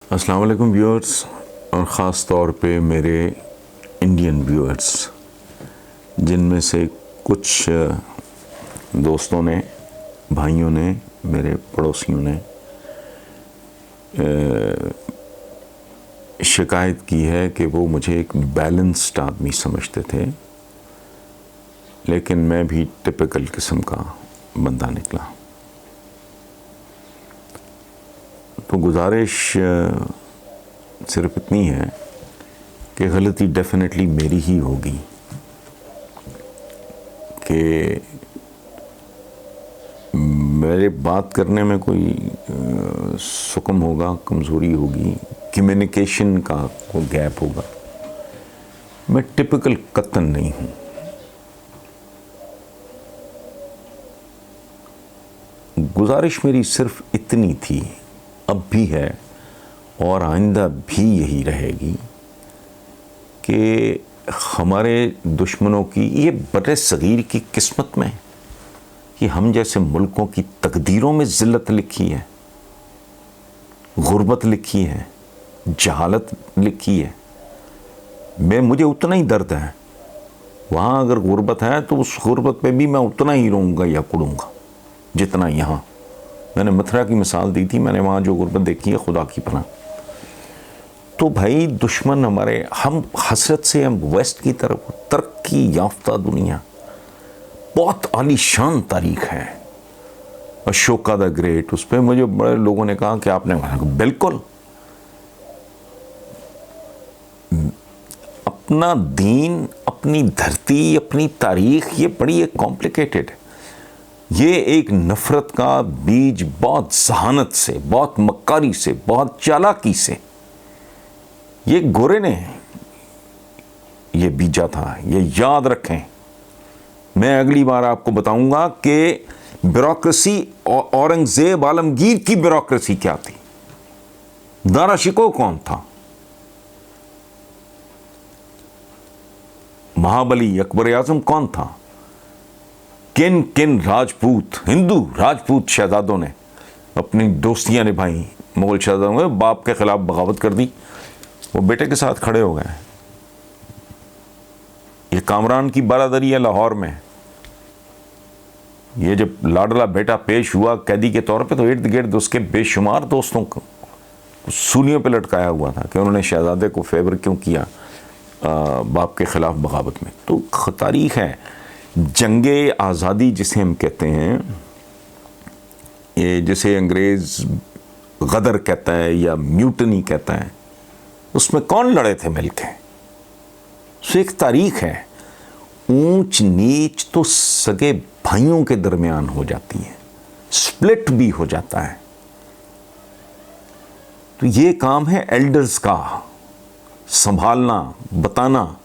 अस्सलाम वालेकुम व्यूअर्स, और ख़ास तौर पे मेरे इंडियन व्यूअर्स, जिनमें से कुछ दोस्तों ने, भाइयों ने, मेरे पड़ोसियों ने शिकायत की है कि वो मुझे एक बैलेंस्ड आदमी समझते थे, लेकिन मैं भी टिपिकल किस्म का बंदा निकला। तो गुजारिश सिर्फ इतनी है कि गलती डेफिनेटली मेरी ही होगी कि मेरे बात करने में कोई सुकम होगा, कमज़ोरी होगी, कम्युनिकेशन का कोई गैप होगा। मैं टिपिकल कत्तन नहीं हूँ। गुजारिश मेरी सिर्फ इतनी थी, अब भी है और आइंदा भी यही रहेगी कि हमारे दुश्मनों की ये बड़े सगीर की किस्मत में कि हम जैसे मुल्कों की तकदीरों में ज़िल्लत लिखी है, गुर्बत लिखी है, जहालत लिखी है। मुझे उतना ही दर्द है। वहाँ अगर गुर्बत है तो उस गुर्बत पे भी मैं उतना ही रोऊंगा या कुड़ूंगा जितना यहाँ। मैंने मथुरा की मिसाल दी थी, मैंने वहाँ जो गुर्बत देखी है, खुदा की पनाह। तो भाई दुश्मन हमारे, हम हसरत से हम वेस्ट की तरफ, तरक्की याफ्ता दुनिया, बहुत आलीशान तारीख है। अशोका द ग्रेट, उस पर मुझे बड़े लोगों ने कहा कि आपने, बिल्कुल अपना दीन, अपनी धरती, अपनी तारीख, ये बड़ी एक कॉम्प्लिकेटेड है। ये एक नफ़रत का बीज बहुत जहानत से, बहुत मक्कारी से, बहुत चालाकी से ये गोरे ने ये बीजा था। ये याद रखें। मैं अगली बार आपको बताऊंगा कि ब्यूरोक्रेसी, औरंगजेब आलमगीर की ब्यूरोक्रेसी क्या थी, दारा शिकोह कौन था, महाबली अकबर आजम कौन था, किन किन राजपूत, हिंदू राजपूत शहजादों ने अपनी दोस्तियां निभाई। मुगल शहजादों ने बाप के खिलाफ बगावत कर दी, वो बेटे के साथ खड़े हो गए। ये कामरान की बारादरी है लाहौर में। ये जब लाडला बेटा पेश हुआ कैदी के तौर पे, तो इर्द गिर्द उसके बेशुमार दोस्तों को सूलियों पे लटकाया हुआ था कि उन्होंने शहजादे को फेवर क्यों किया बाप के खिलाफ बगावत में। तो तारीख है। जंगे आज़ादी जिसे हम कहते हैं, ये जिसे अंग्रेज़ गदर कहता है या म्यूटनी कहता है, उसमें कौन लड़े थे मिलके? सो एक तारीख है। ऊंच नीच तो सगे भाइयों के दरमियान हो जाती है, स्प्लिट भी हो जाता है। तो ये काम है एल्डर्स का, संभालना, बताना।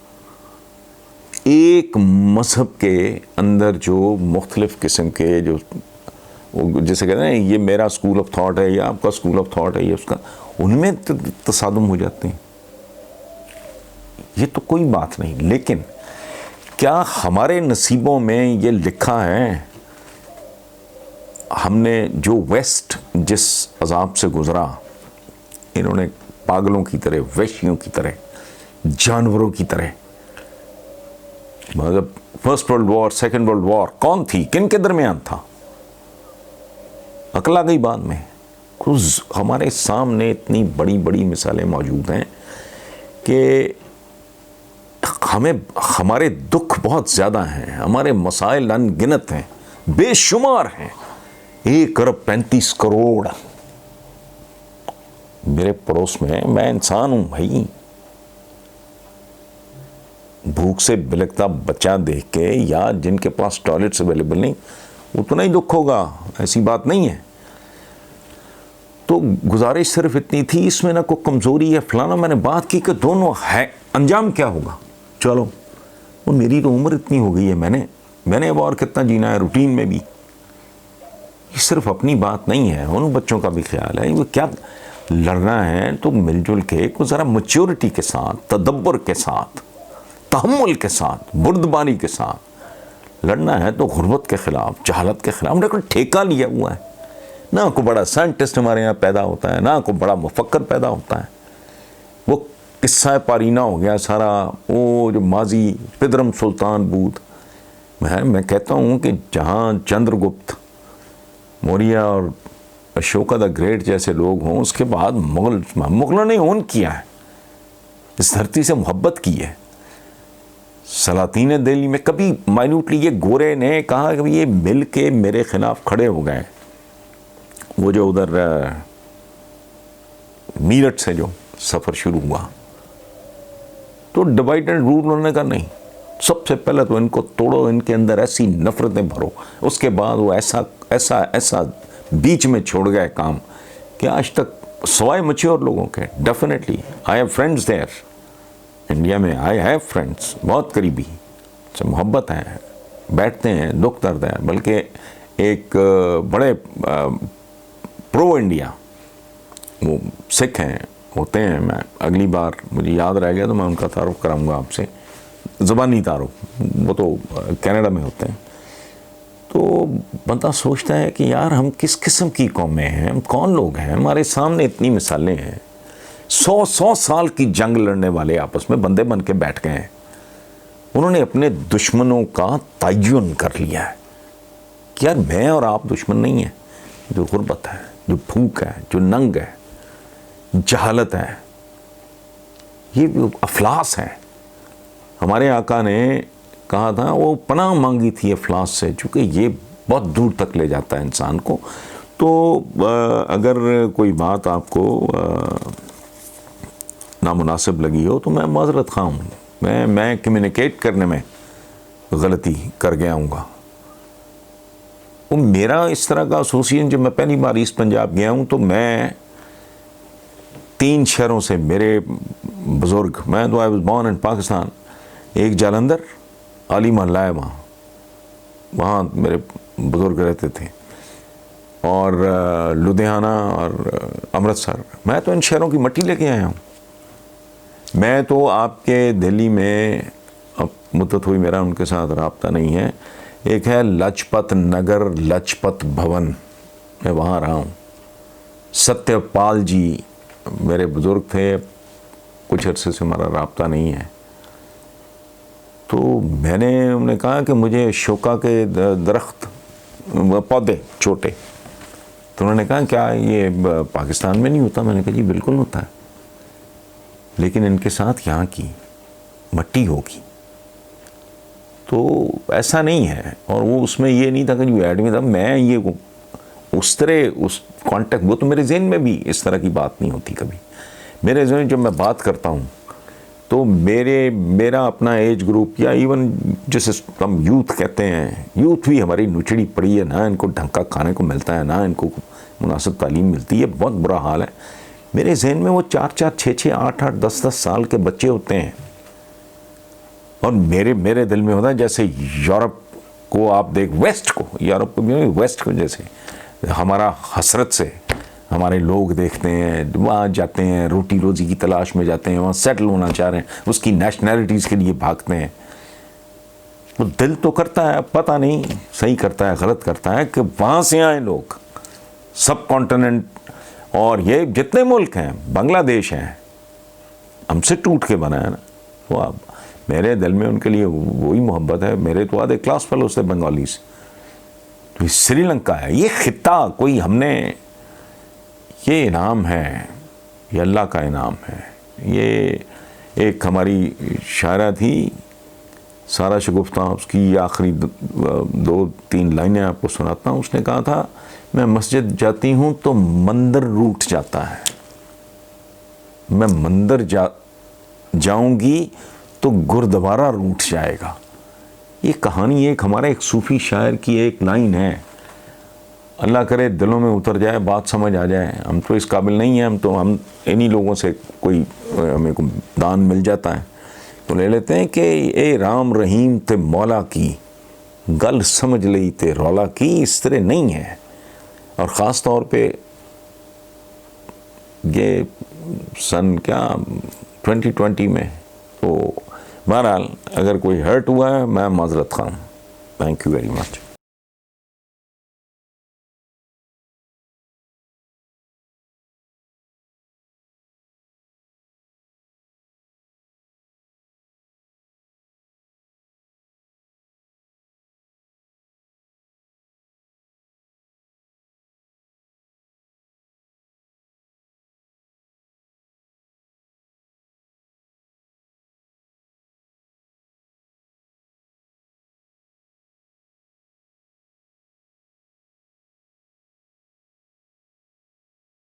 एक मज़हब के अंदर जो मुख्तलिफ़ किस्म के, जो जैसे कहते हैं ये मेरा स्कूल ऑफ थॉट है या आपका स्कूल ऑफ थॉट है, ये उसका, उनमें तसादुम हो जाते हैं। ये तो कोई बात नहीं, लेकिन क्या हमारे नसीबों में ये लिखा है? हमने जो वेस्ट जिस अजाब से गुज़रा, इन्होंने पागलों की तरह, वैश्यों की तरह, जानवरों की तरह, मतलब first world war, second world war कौन थी, किन के दरमियान था? अकल आ गई बाद में। कुछ हमारे सामने इतनी बड़ी बड़ी मिसालें मौजूद हैं कि हमें, हमारे दुख बहुत ज़्यादा हैं, हमारे मसाइल अनगिनत हैं, बेशुमार हैं। 1 अरब 35 करोड़ मेरे पड़ोस में। मैं इंसान हूँ भाई। भूख से बिलखता बच्चा देख के, या जिनके पास टॉयलेट्स अवेलेबल नहीं, उतना ही दुख होगा, ऐसी बात नहीं है। तो गुजारिश सिर्फ इतनी थी, इसमें ना कोई कमज़ोरी है फलाना। मैंने बात की कि दोनों है, अंजाम क्या होगा? चलो, वो मेरी तो उम्र इतनी हो गई है, मैंने अब और कितना जीना है रूटीन में भी। ये सिर्फ अपनी बात नहीं है, उन बच्चों का भी ख्याल है। वो क्या लड़ना है तो मिलजुल के, को ज़रा मैच्योरिटी के साथ, तदब्बर के साथ, तहम्मुल के साथ, बुर्दबारी के साथ लड़ना है। तो गुर्बत के ख़िलाफ़, जहालत के ख़िलाफ़ हमने कोई ठेका लिया हुआ है। ना कोई बड़ा साइंटिस्ट हमारे यहाँ पैदा होता है, ना कोई बड़ा मुफक्कर पैदा होता है। वो किस्सा पारीना हो गया सारा, वो जो माजी पिदरम सुल्तान बूद। मैं कहता हूँ कि जहाँ चंद्रगुप्त मौर्य और अशोका द ग्रेट जैसे लोग हों, उसके बाद मुगलों ने ओन किया है, इस धरती से मोहब्बत की है। सलातीन दिल्ली में कभी माइन्यूटली ये गोरे ने कहा कि ये मिल के मेरे खिलाफ खड़े हो गए। वो जो उधर मीरठ से जो सफ़र शुरू हुआ तो डिवाइड एंड रूल उन्होंने कहा नहीं, सबसे पहले तो इनको तोड़ो, इनके अंदर ऐसी नफरतें भरो। उसके बाद वो ऐसा ऐसा ऐसा बीच में छोड़ गए काम कि आज तक सवाए मैच्योर लोगों के, definitely I have friends there India में, आई हैव फ्रेंड्स बहुत करीबी से मोहब्बत है, बैठते हैं, दुख दर्द है। बल्कि एक बड़े प्रो इंडिया वो सिख हैं, होते हैं। मैं अगली बार मुझे याद रह गया तो मैं उनका तारुफ कराऊंगा आपसे, ज़बानी तारुफ, वो तो कनाडा में होते हैं। तो बंदा सोचता है कि यार हम किस किस्म की कौमें हैं, हम कौन लोग हैं, हमारे सामने इतनी मिसालें हैं। 100 साल की जंग लड़ने वाले आपस में बंदे बन के बैठ गए हैं। उन्होंने अपने दुश्मनों का तयन कर लिया है कि यार मैं और आप दुश्मन नहीं हैं। जो गुर्बत है, जो भूख है, जो नंग है, जहालत है, ये अफलास है। हमारे आका ने कहा था, वो पनाह मांगी थी अफलास से, चूँकि ये बहुत दूर तक ले जाता है इंसान को। तो अगर कोई बात आपको नामुनासिब लगी हो तो मैं माजरत खा हूँ, मैं कम्युनिकेट करने में गलती कर गया हूँगा। वो मेरा इस तरह का एसोसिएशन, जब मैं पहली बार ईस्ट पंजाब गया हूँ तो मैं 3 शहरों से मेरे बुज़ुर्ग, मैं तो I was born in Pakistan, एक जालंधर, आली महल्ला है वहाँ मेरे बुज़ुर्ग रहते थे, और लुधियाना और अमृतसर। मैं तो इन शहरों की मट्टी लेके आया हूँ। मैं तो आपके दिल्ली में, अब मुद्दत हुई मेरा उनके साथ रब्ता नहीं है, एक है लजपत नगर लजपत भवन, मैं वहाँ रहा हूँ। सत्यपाल जी मेरे बुज़ुर्ग थे, कुछ अरसे से हमारा रब्ता नहीं है। तो मैंने उन्हें कहा कि मुझे शोका के दरख्त, पौधे छोटे, तो उन्होंने कहा क्या ये पाकिस्तान में नहीं होता? मैंने कहा जी बिल्कुल होता है, लेकिन इनके साथ यहाँ की मट्टी होगी। तो ऐसा नहीं है। और वो उसमें ये नहीं था कि जो ऐड में था मैं ये उस तरह उस कॉन्टेक्ट, वो तो मेरे ज़हन में भी इस तरह की बात नहीं होती कभी। मेरे ज़हन जब मैं बात करता हूँ तो मेरा अपना एज ग्रुप, या इवन जैसे हम यूथ कहते हैं, यूथ भी हमारी नुचड़ी पड़ी है, ना इनको ढंग का खाने को मिलता है, ना इनको मुनासिब तालीम मिलती है, बहुत बुरा हाल है। मेरे जहन में वो 4-4, 6-6, 8-8, 10-10 साल के बच्चे होते हैं। और मेरे दिल में होता है जैसे यूरोप को आप देख, वेस्ट को, यूरोप को भी वेस्ट को जैसे हमारा हसरत से हमारे लोग देखते हैं, वहाँ जाते हैं, रोटी रोज़ी की तलाश में जाते हैं, वहाँ सेटल होना चाह रहे हैं, उसकी नेशनैलिटीज़ के लिए भागते हैं। वो दिल तो करता है, पता नहीं सही करता है गलत करता है, कि वहाँ से आए लोग, सब कॉन्टिनेंट और ये जितने मुल्क हैं, बांग्लादेश हैं, हमसे टूट के बना है ना। तो अब मेरे दिल में उनके लिए वही मोहब्बत है। मेरे तो आधे क्लास फेलोज थे बंगालीज। तो श्रीलंका है, ये खिता कोई हमने, ये इनाम है, ये अल्लाह का इनाम है। ये एक हमारी शायरा थी सारा शगुफ्ता, उसकी आखिरी 2-3 लाइनें आपको सुनाता हूँ। उसने कहा था, मैं मस्जिद जाती हूँ तो मंदिर रूठ जाता है, मैं मंदिर जाऊँगी तो गुरुद्वारा रूठ जाएगा। ये कहानी एक हमारे एक सूफ़ी शायर की एक लाइन है। अल्लाह करे दिलों में उतर जाए, बात समझ आ जाए। हम तो इस काबिल नहीं हैं, हम इन्हीं लोगों से कोई हमें को दान मिल जाता है तो ले लेते हैं कि ए राम रहीम ते मौला की गल समझ ली ते रौला की। इस तरह नहीं है। और ख़ास तौर पे ये सन 2020 में, तो बहरहाल अगर कोई हर्ट हुआ है, मैं माजरत खां। Thank you very much.